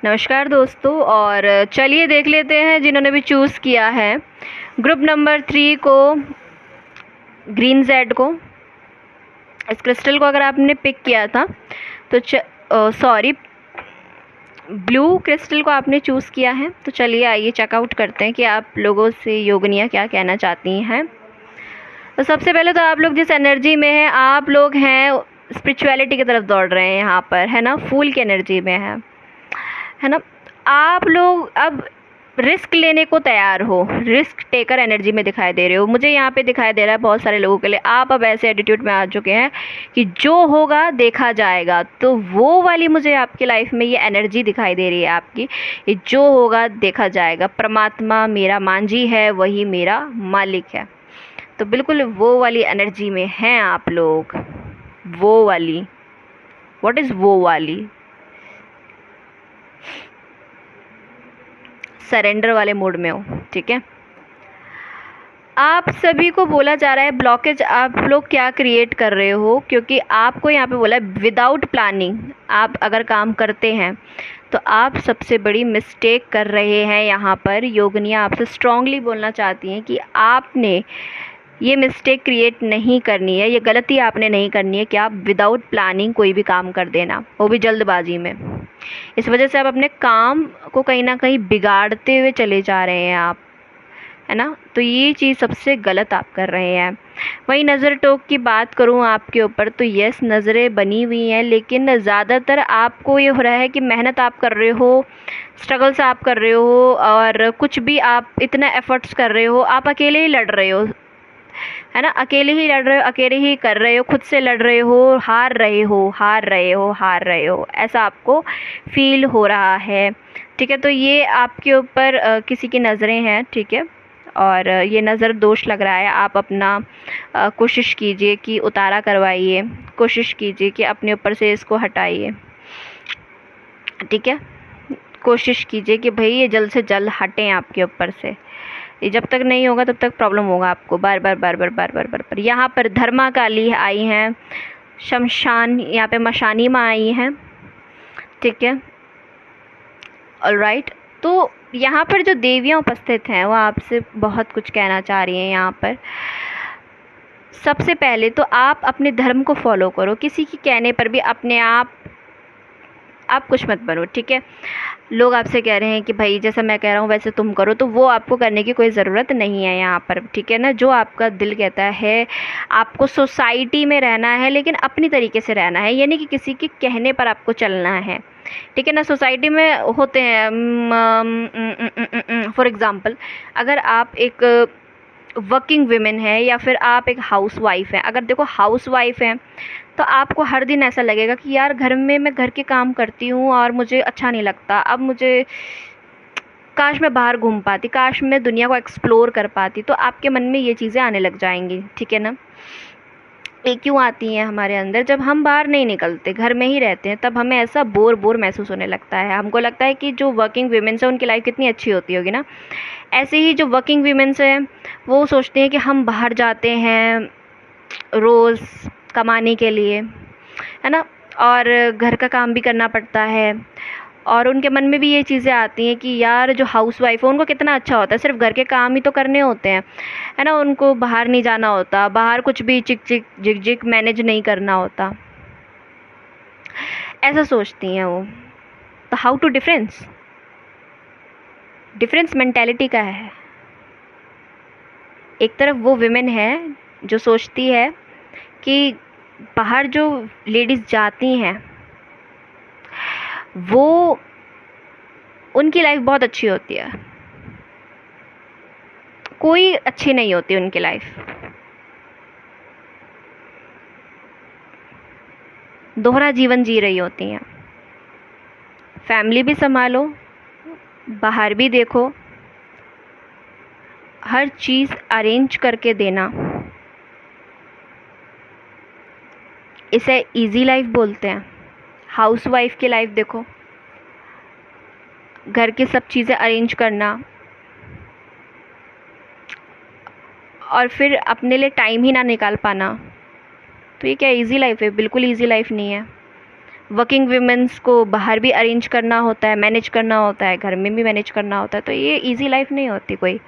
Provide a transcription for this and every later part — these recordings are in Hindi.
नमस्कार दोस्तों। और चलिए देख लेते हैं जिन्होंने भी चूज़ किया है ग्रुप नंबर 3 को, ग्रीन जेड को, इस क्रिस्टल को अगर आपने पिक किया था तो सॉरी ब्लू क्रिस्टल को आपने चूज़ किया है। तो चलिए आइए चेकआउट करते हैं कि आप लोगों से योगिनियाँ क्या कहना चाहती हैं। तो सबसे पहले तो आप लोग जिस एनर्जी में हैं, आप लोग हैं स्पिरिचुअलिटी की तरफ दौड़ रहे हैं यहाँ पर, है ना, फूल की एनर्जी में है ना। आप लोग अब रिस्क लेने को तैयार हो, रिस्क टेकर एनर्जी में दिखाई दे रहे हो। मुझे यहाँ पे दिखाई दे रहा है बहुत सारे लोगों के लिए आप अब ऐसे एटीट्यूड में आ चुके हैं कि जो होगा देखा जाएगा। तो वो वाली मुझे आपकी लाइफ में ये एनर्जी दिखाई दे रही है आपकी, ये जो होगा देखा जाएगा। परमात्मा मेरा मांझी है, वही मेरा मालिक है। तो बिल्कुल वो वाली एनर्जी में हैं आप लोग। वो वाली, व्हाट इज़ वो वाली? सरेंडर वाले मोड में हो, ठीक है। आप सभी को बोला जा रहा है ब्लॉकेज आप लोग क्या क्रिएट कर रहे हो, क्योंकि आपको यहाँ पे बोला है विदाउट प्लानिंग आप अगर काम करते हैं तो आप सबसे बड़ी मिस्टेक कर रहे हैं। यहाँ पर योगिनियाँ आपसे स्ट्रांगली बोलना चाहती हैं कि आपने ये मिस्टेक क्रिएट नहीं करनी है, ये गलती आपने नहीं करनी है कि आप विदाउट प्लानिंग कोई भी काम कर देना, वो भी जल्दबाजी में। इस वजह से आप अपने काम को कहीं ना कहीं बिगाड़ते हुए चले जा रहे हैं आप, है ना। तो ये चीज़ सबसे गलत आप कर रहे हैं। वहीं नज़र टोक की बात करूँ आपके ऊपर, तो यस नज़रें बनी हुई हैं, लेकिन ज़्यादातर आपको ये हो रहा है कि मेहनत आप कर रहे हो, स्ट्रगल्स आप कर रहे हो, और कुछ भी आप इतना एफर्ट्स कर रहे हो, आप अकेले ही लड़ रहे हो, है ना। अकेले ही लड़ रहे हो, अकेले ही कर रहे हो, खुद से लड़ रहे हो, हार रहे हो, हार रहे हो, हार रहे हो, ऐसा आपको फील हो रहा है, ठीक है। तो ये आपके ऊपर किसी की नज़रें हैं, ठीक है, और ये नज़र दोष लग रहा है। आप अपना कोशिश कीजिए कि उतारा करवाइए, कोशिश कीजिए कि अपने ऊपर से इसको हटाइए, ठीक है। कोशिश कीजिए कि भाई ये जल्द से जल्द हटें आपके ऊपर से। ये जब तक नहीं होगा तब तक प्रॉब्लम होगा आपको, बार बार बार बार बार बार बार बार। यहाँ पर धर्मा काली आई हैं, शमशान, यहाँ पे मशानी माँ आई हैं, ठीक है, ऑलराइट। तो यहाँ पर जो देवियाँ उपस्थित हैं वो आपसे बहुत कुछ कहना चाह रही हैं। यहाँ पर सबसे पहले तो आप अपने धर्म को फॉलो करो, किसी की कहने पर भी अपने आप कुछ मत बनो, ठीक है। लोग आपसे कह रहे हैं कि भाई जैसा मैं कह रहा हूँ वैसे तुम करो, तो वो आपको करने की कोई ज़रूरत नहीं है यहाँ पर, ठीक है ना। जो आपका दिल कहता है, आपको सोसाइटी में रहना है लेकिन अपनी तरीके से रहना है, यानी कि किसी के कहने पर आपको चलना है, ठीक है ना। सोसाइटी में होते हैं, फॉर एग्ज़ाम्पल अगर आप एक वर्किंग वुमेन है या फिर आप एक हाउस वाइफ हैं, अगर देखो हाउस वाइफ हैं तो आपको हर दिन ऐसा लगेगा कि यार घर में मैं घर के काम करती हूँ और मुझे अच्छा नहीं लगता, अब मुझे काश मैं बाहर घूम पाती, काश मैं दुनिया को एक्सप्लोर कर पाती। तो आपके मन में ये चीज़ें आने लग जाएंगी, ठीक है ना। ये क्यों आती हैं हमारे अंदर? जब हम बाहर नहीं निकलते, घर में ही रहते हैं, तब हमें ऐसा बोर महसूस होने लगता है। हमको लगता है कि जो वर्किंग वीमेंस हैं उनकी लाइफ कितनी अच्छी होती होगी ना। ऐसे ही जो वर्किंग वीमेंस हैं वो सोचते हैं कि हम बाहर जाते हैं रोज़ कमाने के लिए, है ना, और घर का काम भी करना पड़ता है, और उनके मन में भी ये चीज़ें आती हैं कि यार जो हाउस वाइफ है उनको कितना अच्छा होता है, सिर्फ घर के काम ही तो करने होते हैं, है ना, उनको बाहर नहीं जाना होता, बाहर कुछ भी चिक चिक जिक जिक मैनेज नहीं करना होता, ऐसा सोचती हैं वो। तो हाउ टू डिफरेंस मेंटेलिटी का है। एक तरफ वो विमेन है जो सोचती है कि बाहर जो लेडीज़ जाती हैं वो उनकी लाइफ बहुत अच्छी होती है, कोई अच्छी नहीं होती उनकी लाइफ। दोहरा जीवन जी रही होती हैं, फैमिली भी संभालो, बाहर भी देखो, हर चीज़ अरेंज करके देना, इसे इजी लाइफ बोलते हैं। हाउस वाइफ की लाइफ देखो, घर की सब चीज़ें अरेंज करना और फिर अपने लिए टाइम ही ना निकाल पाना, तो ये क्या इजी लाइफ है? बिल्कुल इजी लाइफ नहीं है। वर्किंग वुमेन्स को बाहर भी अरेंज करना होता है, मैनेज करना होता है, घर में भी मैनेज करना होता है, तो ये इजी लाइफ नहीं होती कोई।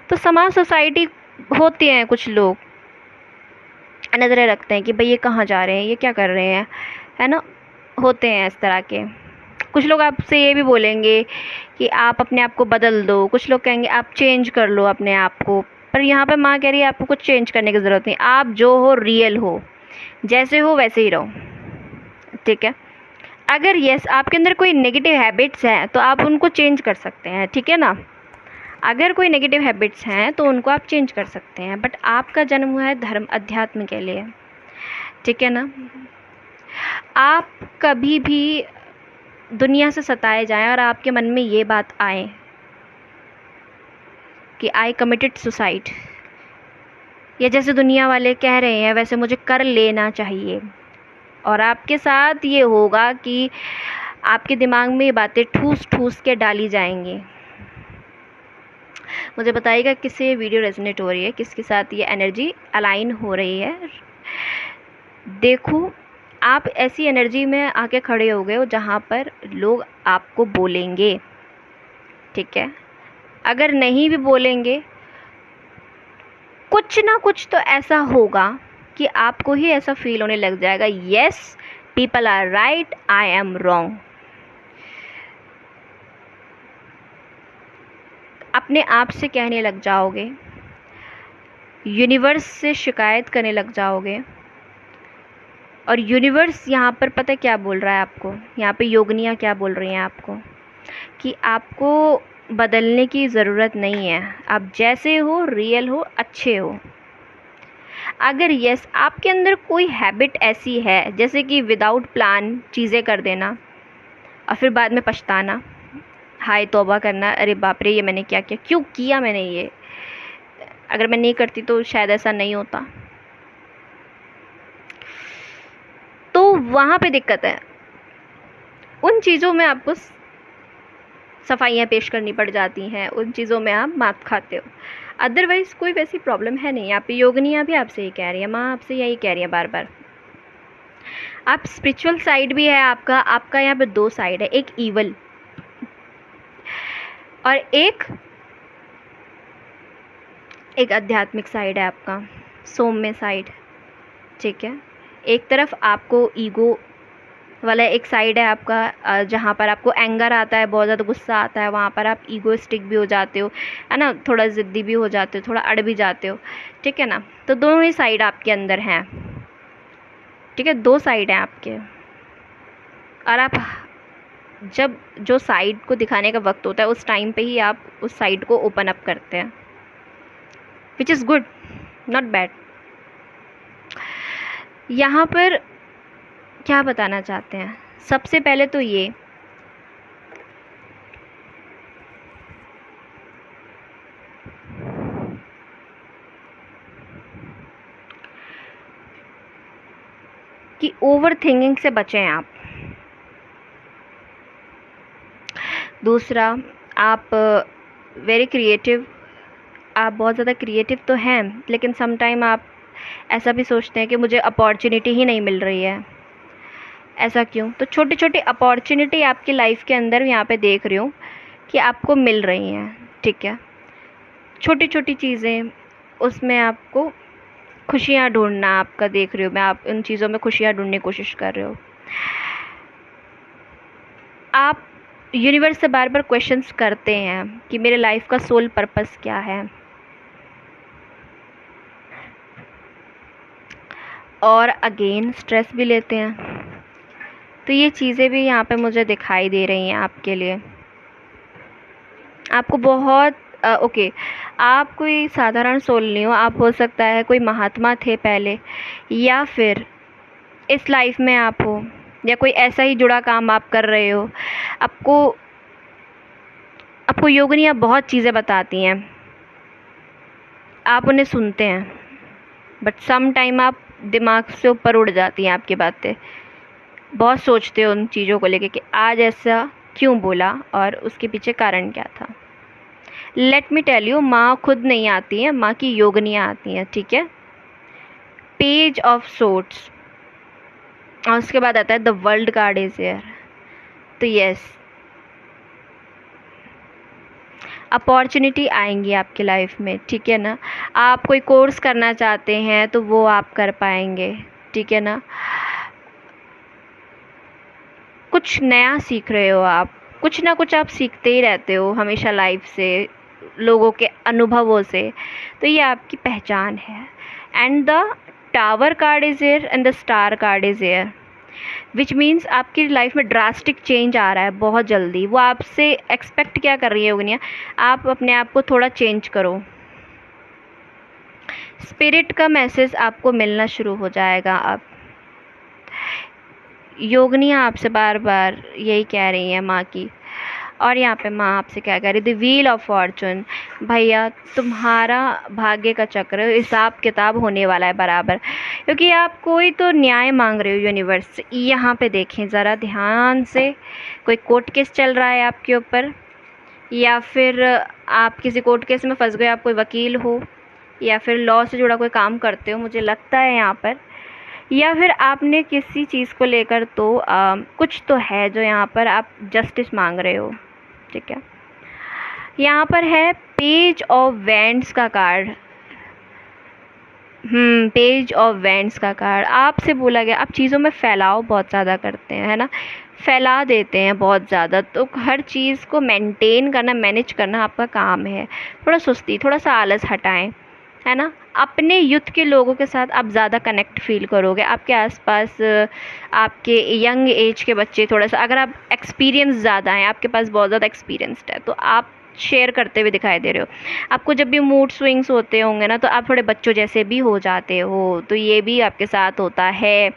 तो समाज सोसाइटी होती हैं, कुछ लोग नज़रें रखते हैं कि भाई ये कहाँ जा रहे हैं, ये क्या कर रहे हैं, है ना, होते हैं इस तरह के। कुछ लोग आपसे ये भी बोलेंगे कि आप अपने आप को बदल दो, कुछ लोग कहेंगे आप चेंज कर लो अपने आप को। पर यहाँ पे माँ कह रही है आपको कुछ चेंज करने की ज़रूरत नहीं, आप जो हो रियल हो, जैसे हो वैसे ही रहो, ठीक है। अगर यस आपके अंदर कोई नेगेटिव हैबिट्स हैं तो आप उनको चेंज कर सकते हैं, ठीक है ना। अगर कोई नेगेटिव हैबिट्स हैं तो उनको आप चेंज कर सकते हैं, बट आपका जन्म हुआ है धर्म अध्यात्म के लिए, ठीक है ना। आप कभी भी दुनिया से सताए जाएं और आपके मन में ये बात आए कि आई कमिटेड सुसाइड, या जैसे दुनिया वाले कह रहे हैं वैसे मुझे कर लेना चाहिए, और आपके साथ ये होगा कि आपके दिमाग में ये बातें ठूस ठूस के डाली जाएंगी। मुझे बताइएगा किससे ये वीडियो रेजोनेट हो रही है, किसके साथ ये एनर्जी अलाइन हो रही है। देखो आप ऐसी एनर्जी में आके खड़े हो गए हो जहाँ पर लोग आपको बोलेंगे, ठीक है। अगर नहीं भी बोलेंगे, कुछ ना कुछ तो ऐसा होगा कि आपको ही ऐसा फील होने लग जाएगा, yes people are right, I am wrong. अपने आप से कहने लग जाओगे, यूनिवर्स से शिकायत करने लग जाओगे। और यूनिवर्स यहाँ पर पता है क्या बोल रहा है आपको, यहाँ पे योगिनियाँ क्या बोल रही हैं आपको, कि आपको बदलने की ज़रूरत नहीं है, आप जैसे हो रियल हो, अच्छे हो। अगर यस आपके अंदर कोई हैबिट ऐसी है जैसे कि विदाउट प्लान चीज़ें कर देना और फिर बाद में पछताना, हाय तौबा करना, अरे बाप रे ये मैंने क्या किया, क्यों किया मैंने ये, अगर मैं नहीं करती तो शायद ऐसा नहीं होता, तो वहाँ पे दिक्कत है। उन चीज़ों में आपको सफाइयाँ पेश करनी पड़ जाती हैं, उन चीज़ों में आप मात खाते हो। अदरवाइज़ कोई वैसी प्रॉब्लम है नहीं। यहाँ पे योगिनियाँ भी आपसे ये कह रही है, माँ आपसे यही कह रही है बार बार। आप स्पिरिचुअल साइड भी है आपका यहाँ पे दो साइड है, एक ईवल और एक आध्यात्मिक साइड है आपका, सौम्य साइड, ठीक है। एक तरफ आपको ईगो वाला एक साइड है आपका, जहाँ पर आपको एंगर आता है, बहुत ज़्यादा गुस्सा आता है, वहाँ पर आप ईगोइस्टिक भी हो जाते हो, है ना, थोड़ा ज़िद्दी भी हो जाते हो, थोड़ा अड़ भी जाते हो, ठीक है ना। तो दोनों ही साइड आपके अंदर हैं, ठीक है, दो साइड हैं आपके। और आप जब जो साइड को दिखाने का वक्त होता है उस टाइम पे ही आप उस साइड को ओपन अप करते हैं, which is good, not bad. यहाँ पर क्या बताना चाहते हैं, सबसे पहले तो ये कि ओवर थिंकिंग से बचें आप। दूसरा, आप वेरी क्रिएटिव, आप बहुत ज़्यादा क्रिएटिव तो हैं, लेकिन सम टाइम आप ऐसा भी सोचते हैं कि मुझे अपॉर्चुनिटी ही नहीं मिल रही है, ऐसा क्यों। तो छोटी छोटी अपॉर्चुनिटी आपकी लाइफ के अंदर यहाँ पे देख रही हूँ कि आपको मिल रही हैं, ठीक है। छोटी छोटी चीज़ें, उसमें आपको खुशियाँ ढूंढना आपका देख रही हूँ मैं, आप उन चीज़ों में खुशियाँ ढूंढने की कोशिश कर रहे हो। आप यूनिवर्स से बार बार क्वेश्चंस करते हैं कि मेरे लाइफ का सोल पर्पस क्या है, और अगेन स्ट्रेस भी लेते हैं। तो ये चीज़ें भी यहाँ पे मुझे दिखाई दे रही हैं आपके लिए। आपको बहुत ओके, आप कोई साधारण सोल नहीं हो, आप हो सकता है कोई महात्मा थे पहले, या फिर इस लाइफ में आप हो, या कोई ऐसा ही जुड़ा काम आप कर रहे हो। आपको योगिनियाँ बहुत चीज़ें बताती हैं, आप उन्हें सुनते हैं, बट सम टाइम आप दिमाग से ऊपर उड़ जाती हैं आपकी बातें, बहुत सोचते हो उन चीज़ों को लेके कि आज ऐसा क्यों बोला और उसके पीछे कारण क्या था। लेट मी टेल यू, माँ खुद नहीं आती हैं, माँ की योगिनियाँ आती हैं, ठीक है। पेज ऑफ सोर्ड्स, और उसके बाद आता है the world card is here. तो यस, अपॉर्चुनिटी आएंगी आपकी लाइफ में, ठीक है ना। आप कोई कोर्स करना चाहते हैं तो वो आप कर पाएंगे, ठीक है ना। कुछ नया सीख रहे हो आप, कुछ ना कुछ आप सीखते ही रहते हो हमेशा लाइफ से, लोगों के अनुभवों से, तो ये आपकी पहचान है। And the tower card is air and the star card is air, which means आपकी लाइफ में ड्रास्टिक चेंज आ रहा है बहुत जल्दी। वो आपसे एक्सपेक्ट क्या कर रही है योगिनिया, आप अपने आप को थोड़ा चेंज करो। स्पिरिट का मैसेज आपको मिलना शुरू हो जाएगा। अब योगिनिया आपसे बार बार यही कह रही है माँ की, और यहाँ पे माँ आपसे क्या कह रही, द व्हील ऑफ फॉर्चून, भैया तुम्हारा भाग्य का चक्र हिसाब किताब होने वाला है बराबर, क्योंकि आप कोई तो न्याय मांग रहे हो यूनिवर्स से। यहाँ पे देखें ज़रा ध्यान से, कोई कोर्ट केस चल रहा है आपके ऊपर, या फिर आप किसी कोर्ट केस में फंस गए, आप कोई वकील हो या फिर लॉ से जुड़ा कोई काम करते हो मुझे लगता है यहाँ पर, या फिर आपने किसी चीज़ को लेकर तो कुछ तो है जो यहाँ पर आप जस्टिस मांग रहे हो, ठीक है। यहाँ पर है पेज ऑफ वैंड्स का कार्ड। पेज ऑफ वैंड्स का कार्ड, आपसे बोला गया आप चीज़ों में फैलाव बहुत ज़्यादा करते हैं, है ना, फैला देते हैं बहुत ज़्यादा। तो हर चीज़ को मेंटेन करना, मैनेज करना आपका काम है। थोड़ा सुस्ती, थोड़ा सा आलस हटाएं, है ना। अपने युथ के लोगों के साथ आप ज़्यादा कनेक्ट फील करोगे। आपके आसपास आपके यंग एज के बच्चे, थोड़ा सा अगर आप एक्सपीरियंस ज़्यादा हैं, आपके पास बहुत ज़्यादा एक्सपीरियंसड है, तो आप शेयर करते हुए दिखाई दे रहे हो। आपको जब भी मूड स्विंग्स होते होंगे ना, तो आप थोड़े बच्चों जैसे भी हो जाते हो, तो ये भी आपके साथ होता है।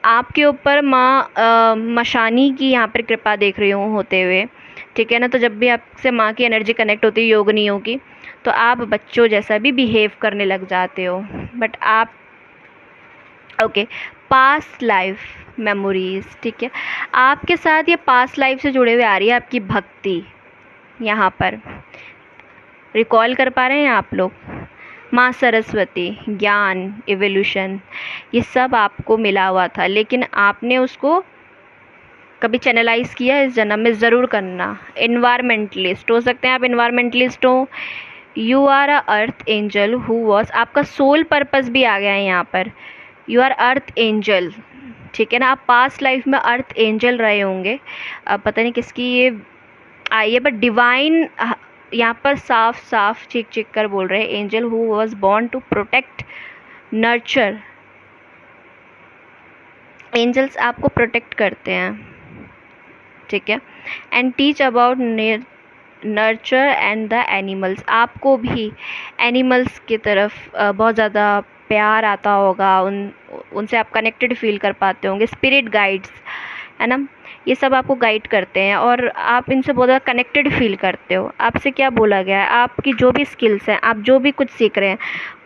आपके ऊपर माँ मशानी की यहाँ पर कृपा देख रही हूँ होते हुए, ठीक है ना। तो जब भी आपसे माँ की एनर्जी कनेक्ट होती है, योगिनियों की, तो आप बच्चों जैसा भी बिहेव करने लग जाते हो। बट आप ओके, पास्ट लाइफ मेमोरीज, ठीक है, आपके साथ ये पास्ट लाइफ से जुड़े हुए आ रही है आपकी भक्ति। यहाँ पर रिकॉल कर पा रहे हैं आप लोग, माँ सरस्वती, ज्ञान, इवोल्यूशन, ये सब आपको मिला हुआ था, लेकिन आपने उसको कभी चैनलाइज किया, इस जन्म में ज़रूर करना। इन्वायरमेंटलिस्ट हो सकते हैं आप, इन्वायरमेंटलिस्ट हो, you are a earth angel who was, आपका सोल पर्पस भी आ गया है यहाँ पर, यू आर अर्थ एंजल, ठीक है ना। आप पास्ट लाइफ में अर्थ एंजल रहे होंगे, अब पता नहीं किसकी ये आई है, बट डिवाइन यहाँ पर साफ साफ चिक चिक कर बोल रहे हैं, angel who was born to protect, nurture. Angels आपको प्रोटेक्ट करते हैं, ठीक है। And teach about nurture and the animals, आपको भी एनिमल्स की तरफ बहुत ज़्यादा प्यार आता होगा, उनसे आप कनेक्टेड फील कर पाते होंगे। स्पिरिट गाइड्स, है ना, ये सब आपको गाइड करते हैं और आप इनसे बहुत ज़्यादा कनेक्टेड फील करते हो। आपसे क्या बोला गया है, आपकी जो भी स्किल्स हैं, आप जो भी कुछ सीख रहे हैं,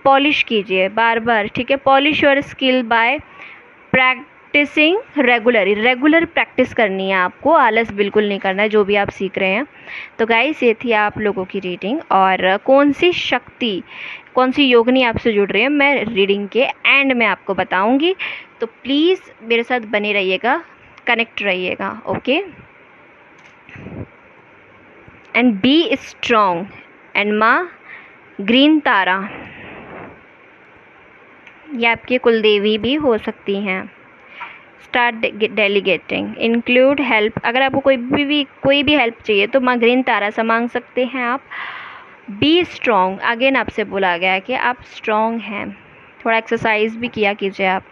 पॉलिश कीजिए बार बार, ठीक है। Polish your skill by practicing regular practice करनी है आपको, आलस बिल्कुल नहीं करना है जो भी आप सीख रहे हैं। तो गाइस, ये थी आप लोगों की रीडिंग, और कौन सी शक्ति, कौन सी योगिनी आपसे जुड़ रही है, मैं रीडिंग के एंड में आपको बताऊंगी। तो प्लीज़ मेरे साथ बने रहिएगा, कनेक्ट रहिएगा, okay. And be strong, and माँ ग्रीन तारा, ये आपकी कुलदेवी भी हो सकती हैं। स्टार्ट डेलीगेटिंग, इंक्लूड हेल्प, अगर आपको कोई भी हेल्प चाहिए तो माँ ग्रीन तारा से मांग सकते हैं आप। बी स्ट्रॉन्ग, अगेन आपसे बोला गया है कि आप स्ट्रॉन्ग हैं, थोड़ा एक्सरसाइज भी किया कीजिए आप।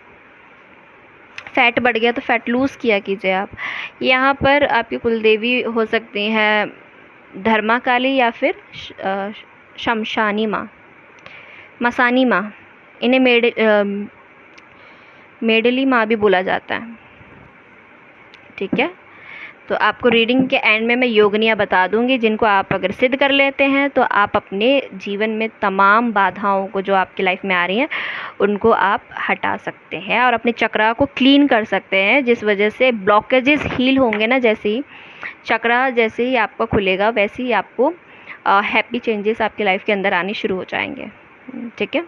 फैट बढ़ गया तो फैट लूज़ किया कीजिए आप। यहाँ पर आपकी कुलदेवी हो सकती हैं धर्मा काली या फिर शमशानी माँ, मसानी माँ, इन्हें मेडली माँ भी बोला जाता है, ठीक है। तो आपको रीडिंग के एंड में मैं योगनियाँ बता दूंगी, जिनको आप अगर सिद्ध कर लेते हैं तो आप अपने जीवन में तमाम बाधाओं को जो आपकी लाइफ में आ रही हैं उनको आप हटा सकते हैं और अपने चक्रा को क्लीन कर सकते हैं, जिस वजह से ब्लॉकेजेस हील होंगे ना। जैसे ही चक्रा जैसे ही आपका खुलेगा वैसे ही आपको हैप्पी चेंजेस आपकी लाइफ के अंदर आने शुरू हो जाएंगे, ठीक है।